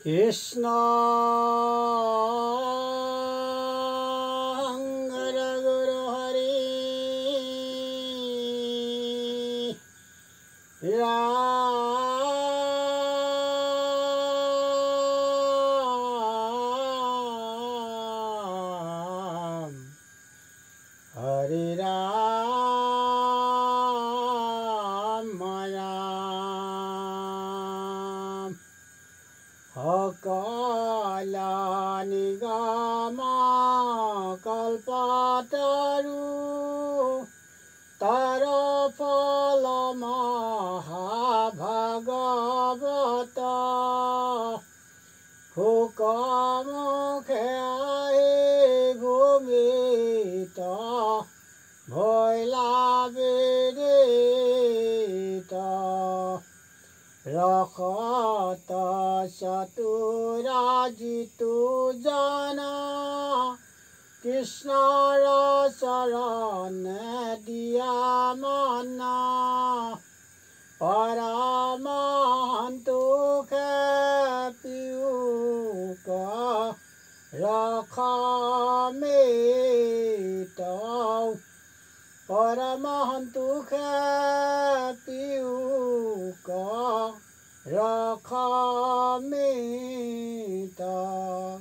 কৃষ্ণ হৰ গুৰু হৰি ৰাম হৰি ৰাম ৰাম সকল নিগম কল্পতৰু তাৰ ফল মহাভাগৱত শুকমুখে আহি ভূমিত ভৈলা বিদিত ৰসত চতুৰা জিতু জানা কৃষ্ণৰ চৰণে দিয়া মনা পৰমহন্তোষে পিয়ুক ৰখমিত পৰমহন্তোষে পিয়ুক ৰখমিত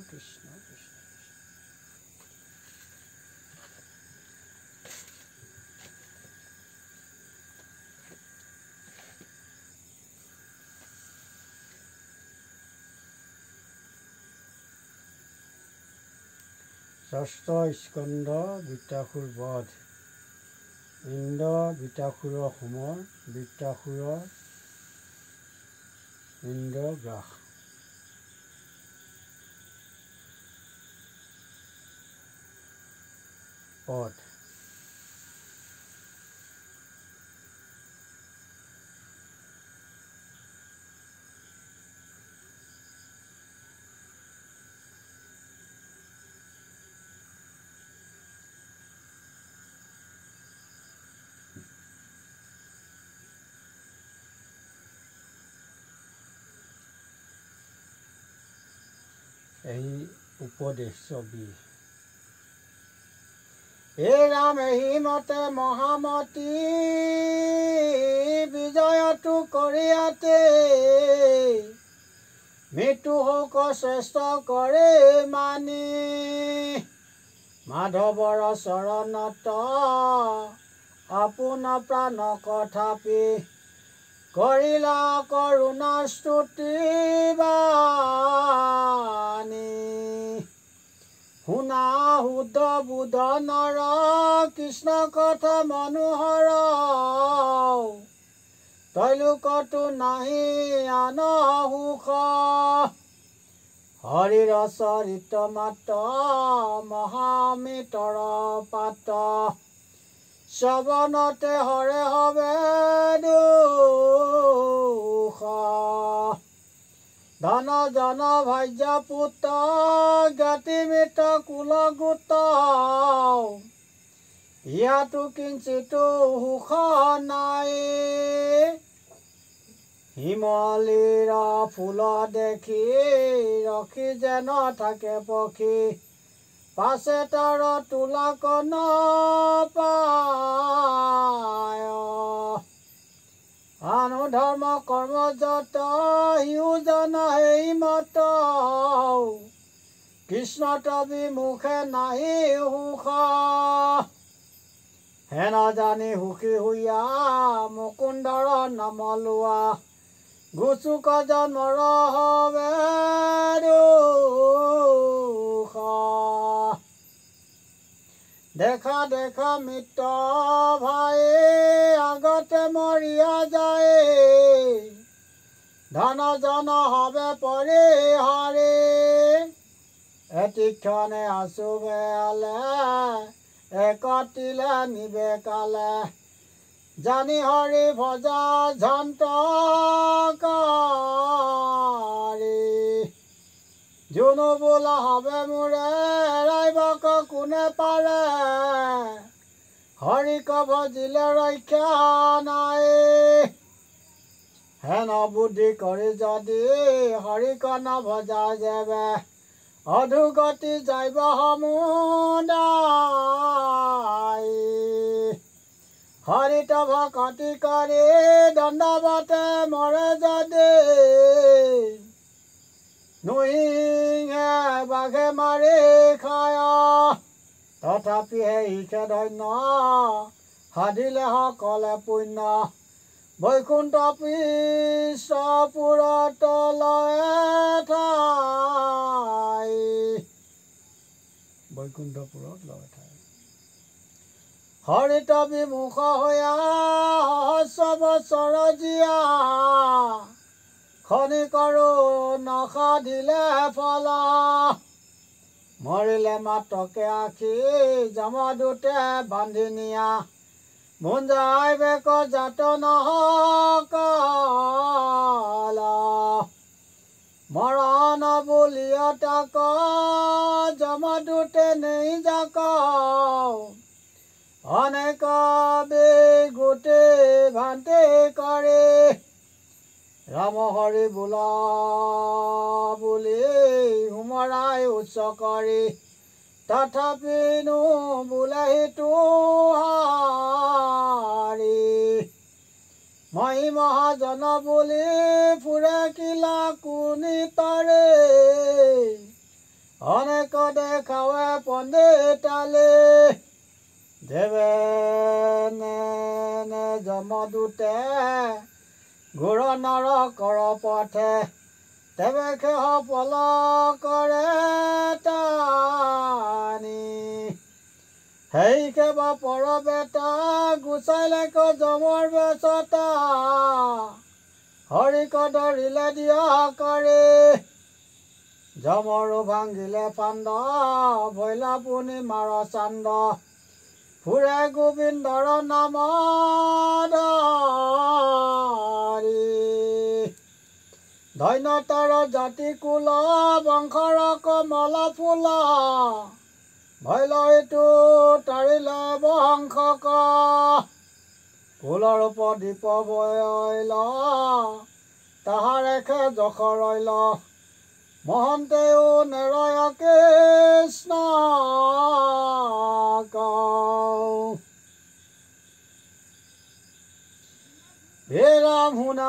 কৃষ্ণ কৃষ্ণ ষষ্ঠ স্কন্ধ বৃত্তাসুৰ বধ ইন্দ্ৰ বৃত্তাসুৰৰ হোমৰ বৃত্তাসুৰৰ ইন্দ্ৰগ্ৰাস পদ এই উপদেশ ছবি হে ৰাম এহি মতে মহামতী বিজয়টো কৰিয়াতে মৃত্যু শোক শ্ৰেষ্ঠ কৰে মানি মাধৱৰ চৰণত আপোন প্ৰাণ কথাপি কৰিলা কৰুণা স্তুতি বাণী শুনা শুদ্ধ বুধ নৰ কৃষ্ণ কথা মনোহৰ তৈলোকতো নাহি আন সুখ হৰিৰ চৰিত মাত্ৰ মহামিতৰ পাত শ্ৰৱণতে হৰে হবে দুখ ধন জন ভাজ্য পুত্ৰ জ্ঞাতি মিত্ৰ কুল গোত ইয়াতো কিঞ্চিতো সুখ নাই হিমলিৰ ফুল দেখি ৰখি যেন থাকে পক্ষী পাছে তাৰ তোলাক নপায় আনু ধৰ্ম কৰ্ম যত সিও জন সেই মত কৃষ্ণ তবি মুখে নাহি সুখ হেন জানি সুখী হৈয়া মুকুন্দৰ নাম লোৱা গুচুক জন্মৰ হবে দুখ দেখা দেখা মিত্ৰ ভাই আগতে মৰিয়া যায় ধন জন হবে পৰিহাৰে এতিক্ষণে আছো বেয়ালে একতিলে নিবেকালে জানি হৰি ভজা ঝন্তকাৰী জুনু বোলা হবে মোৰে ৰাইবক কোনে পাৰে হৰিক ভজিলে ৰক্ষা নাই হেন বুদ্ধি কৰি যদি হৰিকণ ভজা যাবে অধুগতি যাইব সমুদায় হৰিত ভকতি কৰি দণ্ডৱতে মৰে যদি নুহিঙে বাঘে মাৰি খায় তথাপি ইখে ধন্য সাধিলে সকলে পুণ্য বৈকুণ্ঠ পিছপুৰত লয় ঠাই বৈকুণ্ঠপুৰত লয় ঠাই হৰিত বিমুখ হৈয়া সহস্ৰ বছৰ জীয়া খনিকৰো নসাধিলে ফল মৰিলে মাতকে আখি যমদূতে বান্ধি নিয়া মুঞ্জাই বেক জাত নহকল মৰণ বুলিয় তাক যমদূতে নেই যাক অনেক বিগুটি ভান্তি কৰে ৰাম হৰি বোলা বুলি হুমৰাই উচ্চ কৰি তথাপিনো বোলে সিটো হাৰি মই মহাজন বুলি ফুৰে কিলা কুনিতৰে অনেক দেখাৱে পণ্ডিতালে দেৱে নে যমদূতে ঘূৰ নৰ কৰ পথে তেবে খেহ পল কৰে টানি সেই কেবা পৰ বেটা গুচাইলেক যমৰ বেচতা হৰিক ধৰিলে দিয়া কৰে যমৰো ভাঙিলে ফান্দ ভৈলা পুনি মাৰ চান্দ ফুৰে গোবিন্দৰ নাম ধন্যতৰ জাতি কুল বংশৰ কমল ফুল ভৈলইটো তাৰিলে বংশক কুলৰ উপদ্বীপ বৈল তাহাৰেখে যশ ৰৈল মহন্তেও নেৰয় কৃষ্ণ হে ৰাম শুনা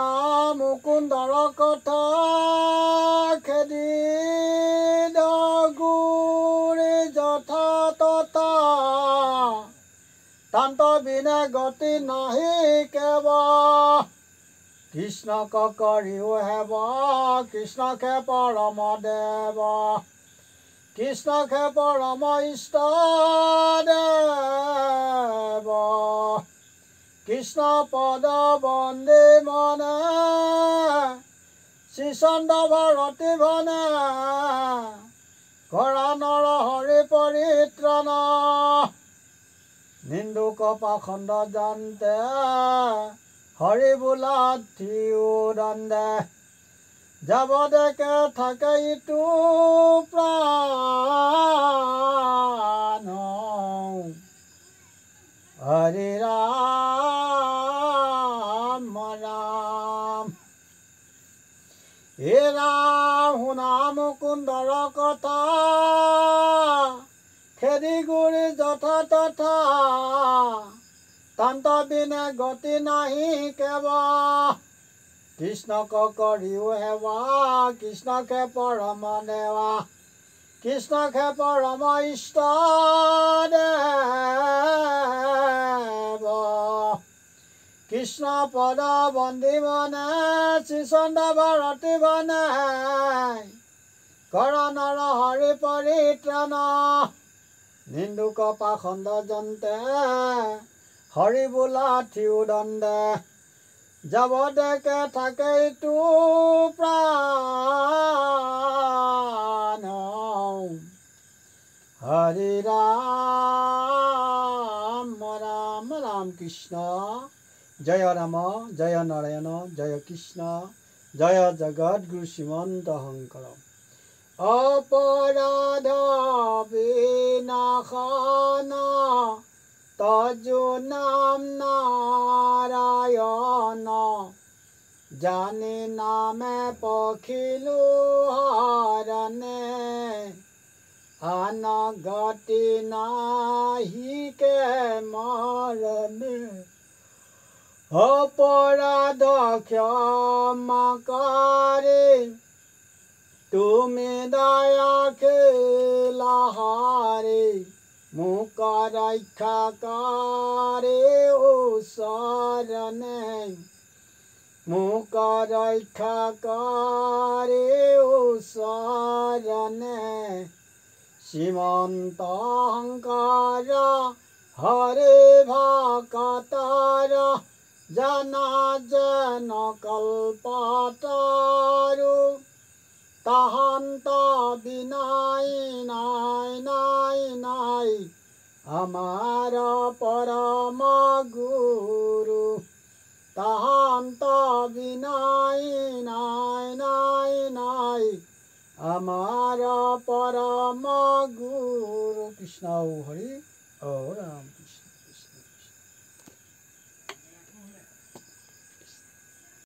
মুকুন্দৰ কথা খেদি গুৰি যথা তথা তান্ত বিনে গতি নাহি কেব কৃষ্ণক কৰিও হেব কৃষ্ণকে পৰম দেৱ কৃষ্ণকে পৰম ইষ্ট দেৱ কৃষ্ণ পদ বন্দে মনে শ্ৰীচন্দ্ৰ ভাৰতী ভনে কৰা নৰ হৰি পৰিত্ৰাণ নিন্দুক পাখণ্ড জানতে হৰি বোলা থিও দণ্ডে যাব দেখে থাকে ইটো প্ৰাণ হৰি ৰাম ৰাম হে ৰাম শুনা মুকুন্দৰ কথা খেদি গুৰি যথা তথা তান্ত বিনে গতি নাহি কেব কৃষ্ণক কৰিও হেবা কৃষ্ণকে পৰম দেৱা কৃষ্ণকে পৰম ইষ্ট দেৱ কৃষ্ণ পদ বন্দী বনে শ্ৰীচন্দ্ৰ ভাৰতী বনে কৰা নৰ হৰি পৰিত্ৰাণ নিন্দুক পাখণ্ড জন্তে হৰি বোলা থিও দণ্ডে যাব দেখে থাকে ইটো প্ৰাণ হৰি ৰাম ৰাম ৰাম কৃষ্ণ জয় ৰাম জয় নাৰায়ণ জয় কৃষ্ণ জয় জগদ্গুৰু শ্ৰীমন্ত শংকৰ অপৰাধ বিনাশন তজু নাম নাৰায়ণ জানি নামে পখিলো হরণে আন গতি নাহিকে মরণে অপরাধ ক্ষমা করে তুমি দয়া খেলাহারে মুখ রক্ষা করে ও শরণে মুখ রক্ষা করে ও শরণে সীমন্ত অহংকার হরে ভকতার জানা যেন কল্পতারু তাহান্ত বিনাই নাই নাই নাই আমার পরম গুরু তাহান্ত বিনাই নাই নাই নাই আমার পরম গুরু কৃষ্ণ হরি ও রাম কৃষ্ণ।